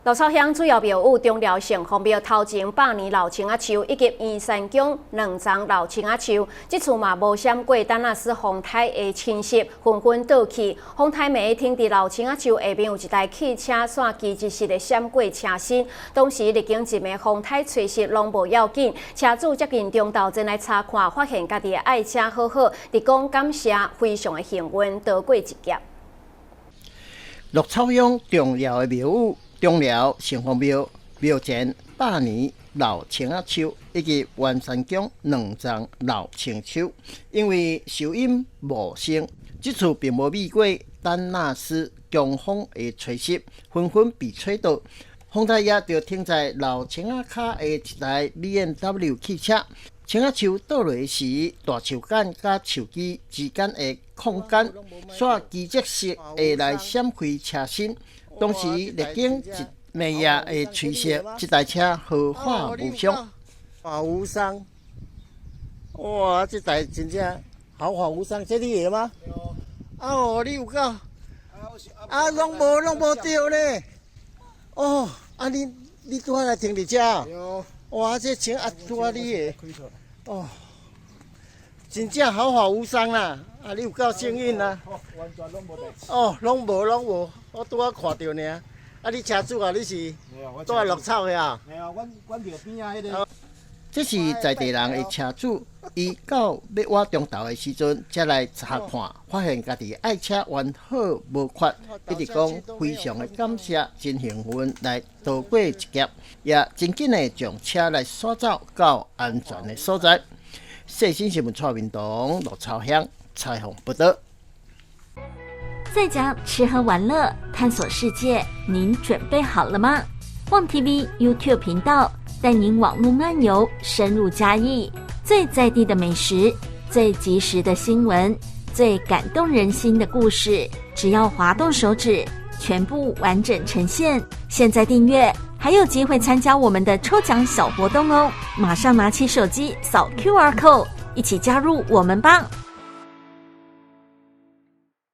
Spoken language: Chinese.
鹿草乡主要庙宇中寮城隍庙头前100年老青仔树以及燕山宫2丛老青仔树，这次嘛无闪过丹纳斯风台的侵袭，纷纷倒去。风台暝停伫老青仔树下边有一台汽车线机一式的闪过车身，当时历经一暝风台吹袭拢无要紧，车主接近中昼前来查看，发现家己的爱车好好，直讲感谢，非常的幸运，逃过一劫。鹿草乡中寮的庙宇。中寮城隍庙庙前100年老青仔树以及元山宫2丛老青树，因为树荫茂盛，这次并无避过丹纳斯强风的吹袭，纷纷被吹倒。风台也就停在老青仔脚的一台 BMW 汽车。青仔树倒落时，大树干甲树枝之间的空间，煞机械式的来闪开车身。当时历经一暝夜的吹袭，这台车毫发无伤。无伤！哇，这台真正毫发无伤，这你的吗？哦，你有够！拢无掉呢。哦，你拄仔来停伫遮？哇，这车拄仔你的。哦，真正毫发无伤啦！你有够幸运啦！完全拢无代志。哦，拢无，我拄仔看到呢。你车主啊，你是住在鹿草的啊？系啊，阮着边啊迄个。这是在地人的车主，伊到要挖中头的时阵，才来查看，发现家己爱车完好无缺，一直讲非常的感谢，真幸运来逃过一劫，也真紧的将车来驶走到安全的所在。细心新闻蔡明东鹿草乡采访报道。在家吃喝玩乐，探索世界，您准备好了吗？旺 TV YouTube 频道带您网络漫游，深入嘉义，最在地的美食，最及时的新闻，最感动人心的故事，只要滑动手指，全部完整呈现。现在订阅，还有机会参加我们的抽奖小活动哦！马上拿起手机扫 QR code，一起加入我们吧！